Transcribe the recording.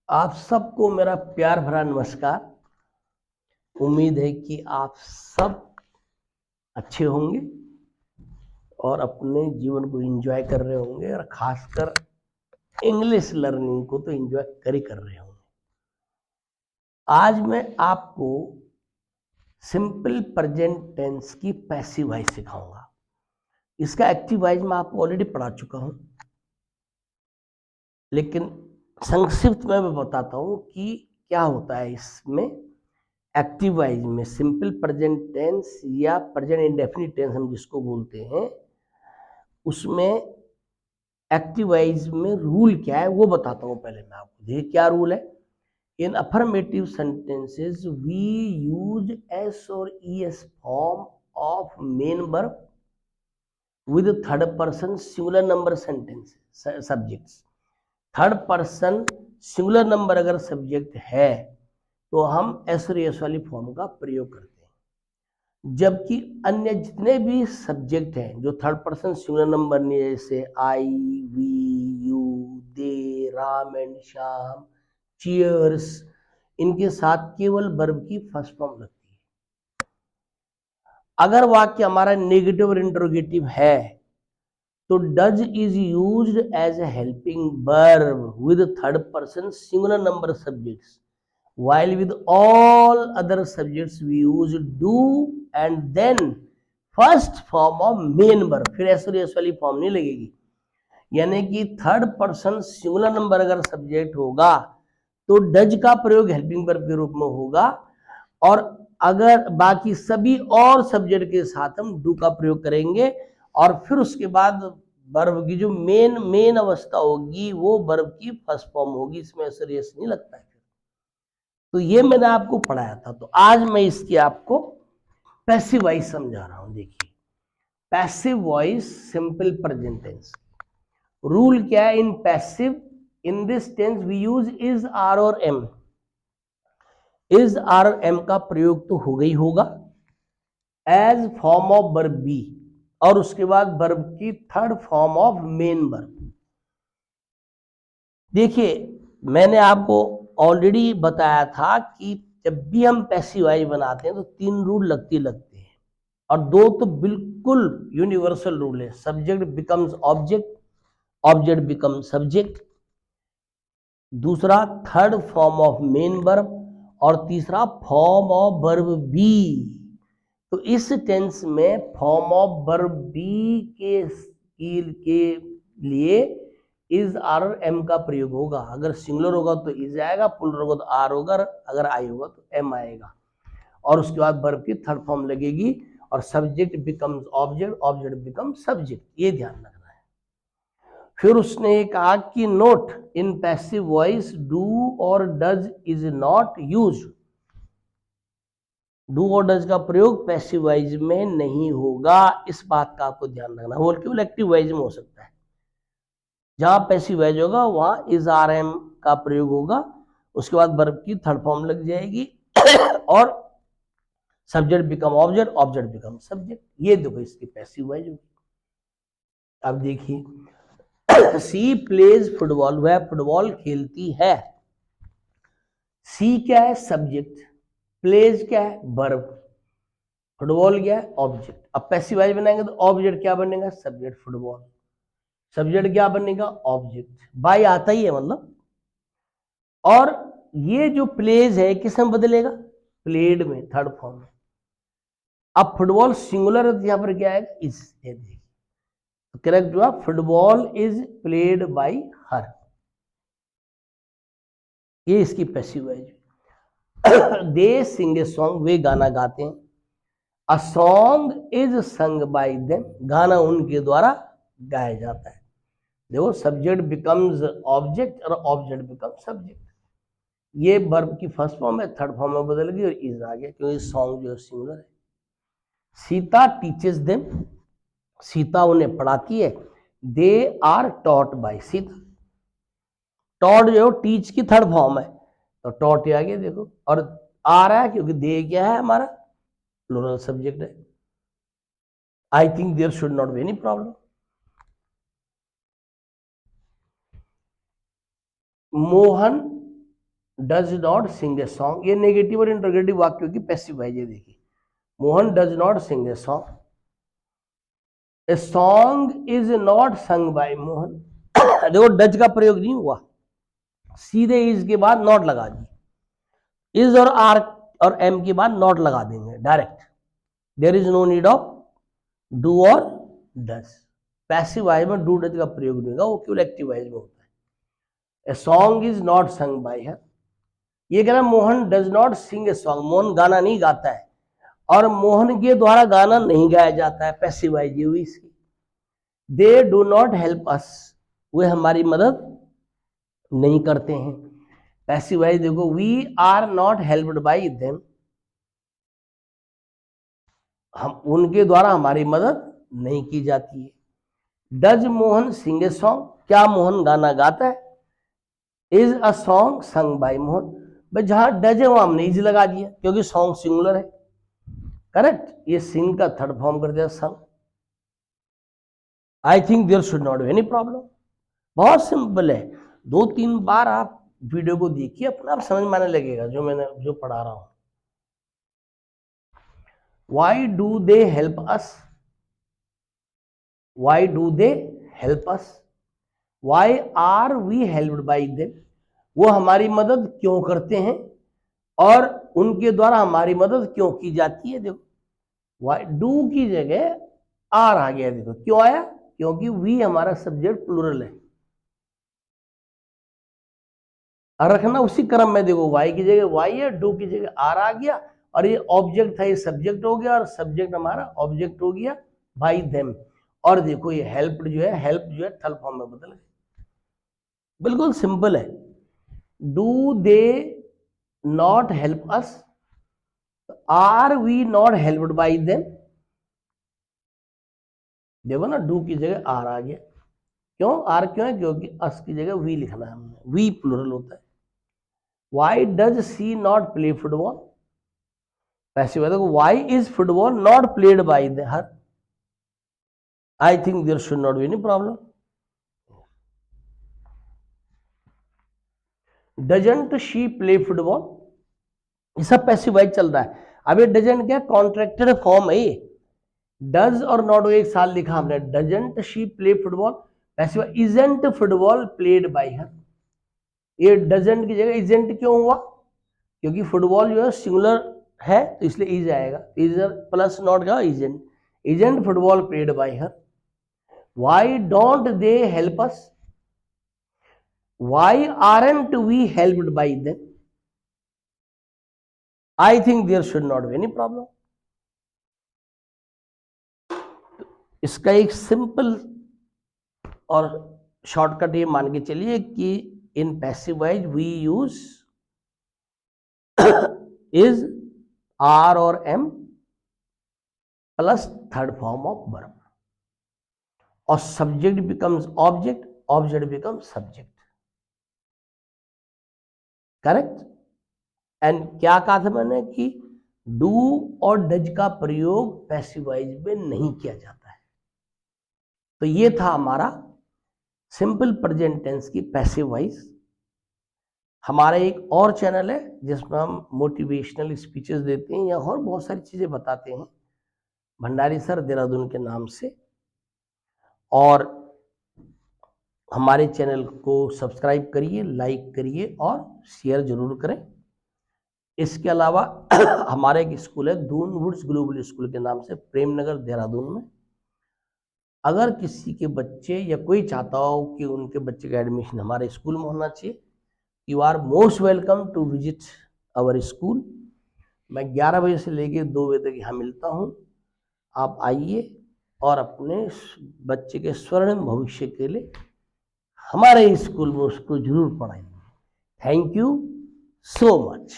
आप सबको मेरा प्यार भरा नमस्कार। उम्मीद है कि आप सब अच्छे होंगे और अपने जीवन को एंजॉय कर रहे होंगे और खासकर इंग्लिश लर्निंग को तो एंजॉय कर ही कर रहे होंगे। आज मैं आपको सिंपल प्रेजेंट टेंस की पैसिव वॉइस सिखाऊंगा। इसका एक्टिव वॉइस मैं आपको ऑलरेडी पढ़ा चुका हूं, लेकिन संक्षिप्त में मैं बताता हूं कि क्या होता है इसमें। एक्टिव वॉइस में सिंपल प्रेजेंट टेंस या प्रेजेंट इंडेफिनिट टेंस हम जिसको बोलते हैं, उसमें एक्टिव वॉइस में रूल क्या है वो बताता हूं। पहले मैं आपको देखिए क्या रूल है। In affirmative sentences we use S और ES form of main verb with third person singular number sentence subjects. Third person singular number अगर सब्जेक्ट है तो हम एस और एस वाली फॉर्म का प्रयोग करते हैं। जबकि अन्य जितने भी सब्जेक्ट हैं जो थर्ड पर्सन सिंगुलर नंबर नहीं है, जैसे I, we, you, they, Ram and Shyam, cheers, इनके साथ केवल वर्ब की फर्स्ट फॉर्म लगती है। अगर वाक्य हमारा नेगेटिव और इंटरोगेटिव है तो does is used as a helping verb with third person singular number subjects, while with all other subjects we use do and then first form of main verb। फिर S और S वाली form नहीं लगेगी। यानी कि third person singular number अगर subject होगा तो डज का प्रयोग हेल्पिंग वर्ब के रूप में होगा, और अगर बाकी सभी और सब्जेक्ट के साथ हम डू का प्रयोग करेंगे, और फिर उसके बाद वर्ब की जो मेन अवस्था होगी वो वर्ब की फर्स्ट फॉर्म होगी। इसमें एस और एस नहीं लगता है। तो ये मैंने आपको पढ़ाया था। तो आज मैं इसकी आपको पैसिव वॉइस समझा रहा हूं। देखिए passive voice simple present tense. Rule क्या है in passive? In this tense we use is, are और एम। इज, आर और एम का प्रयोग तो होगा ही होगा as form of verb be, और उसके बाद वर्ब की third form of main verb. देखिए मैंने आपको ऑलरेडी बताया था कि जब भी हम पैसिव वॉइस बनाते हैं तो तीन रूल लगते हैं, और दो तो बिल्कुल यूनिवर्सल रूल है। Subject becomes object, object become subject, दूसरा third form of main verb, और तीसरा फॉर्म ऑफ वर्ब बी। तो इस टेंस में फॉर्म ऑफ वर्ब बी के लिए इज, आर और एम का प्रयोग होगा। अगर सिंगुलर होगा तो इज आएगा, प्लुरल होगा तो आर होगा, अगर आई होगा तो एम आएगा, और उसके बाद वर्ब की थर्ड फॉर्म लगेगी, और subject becomes object, object become subject. ये ध्यान रखना है। फिर उसने कहा कि note in passive voice do और does is not use. Do और डज का प्रयोग पैसिव वॉइस में नहीं होगा, इस बात का आपको ध्यान रखना। वो केवल एक्टिव वॉइस में हो सकता है। जहां पैसिव वॉइस होगा वहां इज, आर, एम का प्रयोग होगा, उसके बाद वर्ब की थर्ड फॉर्म लग जाएगी और subject become object, object become subject. ये देखो इसकी पैसिव वॉइस होगी। अब देखिए सी प्लेज फुटबॉल, वह फुटबॉल खेलती है। सी क्या है? सब्जेक्ट। प्लेज क्या है? वर्ब। फुटबॉल क्या है? ऑब्जेक्ट। अब पैसिव वॉइस बनाएंगे तो ऑब्जेक्ट क्या बनेगा? Subject football. सब्जेक्ट क्या बनेगा? ऑब्जेक्ट। बाय आता ही है मतलब। और ये जो प्लेज है किस में बदलेगा? प्लेड में, थर्ड फॉर्म में। अब फुटबॉल सिंगुलर है तो यहां पर क्या आएगा? इज। करेक्ट हुआ, football is played by her. ये इसकी passive voice. They sing a song, वे गाना गाते हैं। A song is sung by them, गाना उनके द्वारा गाया जाता है। देखो सब्जेक्ट बिकम्स ऑब्जेक्ट और ऑब्जेक्ट बिकम सब्जेक्ट। ये वर्ब की फर्स्ट फॉर्म है, थर्ड फॉर्म में बदल गई और इज आ गया, क्योंकि सॉन्ग जो है सिंगुलर है। सीता टीचेस देम, सीता उन्हें पढ़ाती है। They are taught by Sita. Taught जो टीच की थर्ड फॉर्म है, तो टॉट आ गया देखो, और आ रहा है क्योंकि दे क्या है हमारा? प्लूरल सब्जेक्ट है। I think there should not be any problem. Mohan does not sing a song, ये नेगेटिव और इंटरोगेटिव वाक्यों की पैसिव वॉइस है। देखिए, Mohan does not sing a song, a song is not sung by Mohan. देखो डज का प्रयोग नहीं हुआ, सीधे इज के बाद नॉट लगा दी, इज और आर और एम के बाद नॉट लगा देंगे direct. There is no need of do और डज। पैसिव वॉइस में डू डज का प्रयोग नहीं होगा, वो केवल एक्टिव वॉइस में होता है। A song is not sung by her, ये कहना Mohan does not sing a song, Mohan गाना नहीं गाता है और मोहन के द्वारा गाना नहीं गाया जाता है, पैसिव वॉइस ये हुई इसकी। They do not help us, वे हमारी मदद नहीं करते हैं। पैसिव वॉइस देखो, we are not helped by them, हम उनके द्वारा हमारी मदद नहीं की जाती है। Does Mohan sing a song, क्या मोहन गाना गाता है। Is a song sung by Mohan, भाई जहां डज है वहां हमने इज लगा दिया क्योंकि सॉन्ग सिंगुलर है, करेक्ट। ये सिंग का थर्ड फॉर्म कर दिया संग। I think there should not be any problem, बहुत सिंपल है। 2-3 बार आप वीडियो को देखिए, अपने आप समझ में आने लगेगा जो पढ़ा रहा हूं। Why do they help us, why do they help us, why are we helped by them, वो हमारी मदद क्यों करते हैं और उनके द्वारा हमारी मदद क्यों की जाती है। देखो वाई डू की जगह आर आ गया, देखो क्यों आया, क्योंकि वी हमारा सब्जेक्ट प्लूरल है। और रखना उसी क्रम में, देखो वाई की जगह वाई है, डू की जगह आर आ गया, और ये ऑब्जेक्ट था, ये सब्जेक्ट हो गया, और सब्जेक्ट हमारा ऑब्जेक्ट हो गया बाई देम। और देखो ये हेल्प जो है थर्ड फॉर्म में बदल गया, बिल्कुल सिंपल है। Do they not help us, are we not helped by them, देखो ना डू की जगह आर आ गया, क्यों आर क्यों है, क्योंकि अस की जगह वी लिखना है हमने, वी प्लूरल होता है। Why does she not play football, पैसे बात है, why is football not played by her, I think there should not be any problem. Doesn't she play football, ये सब पैसिव वॉइस चल रहा है। अब ये डजंट क्या, कॉन्ट्रैक्टेड फॉर्म है ये, डज और नॉट एक साल लिखा हमने, doesn't she play football, passive isn't football played by her, ये डजंट की जगह इजंट क्यों हुआ, क्योंकि फुटबॉल जो है सिंगुलर है तो इसलिए इज आएगा, इज प्लस नॉट का isn't, isn't football played by her. Why don't they help us, why aren't we helped by them, I think there should not be any problem. इसका एक simple और shortcut ये मान के चलिए कि in passive voice we use is, are और am plus third form of verb, और subject becomes object, object becomes subject, correct. And क्या कहा था मैंने कि डू और डज का प्रयोग पैसिव वॉइस में नहीं किया जाता है। तो ये था हमारा सिंपल प्रेजेंट टेंस की पैसिव वॉइस। हमारा एक और चैनल है जिसमें हम मोटिवेशनल स्पीचेस देते हैं या और बहुत सारी चीजें बताते हैं, भंडारी सर देहरादून के नाम से, और हमारे चैनल को सब्सक्राइब करिए, लाइक करिए और शेयर जरूर करें। इसके अलावा हमारा एक स्कूल है दून वुड्स ग्लोबल स्कूल के नाम से, प्रेमनगर देहरादून में। अगर किसी के बच्चे या कोई चाहता हो कि उनके बच्चे का एडमिशन हमारे स्कूल में होना चाहिए, you are most welcome to visit our school. मैं 11 बजे से लेके 2 बजे तक यहाँ मिलता हूँ, आप आइए और अपने बच्चे के स्वर्णिम भविष्य के लिए हमारे स्कूल में उसको जरूर पढ़ाएंगे। Thank you so much.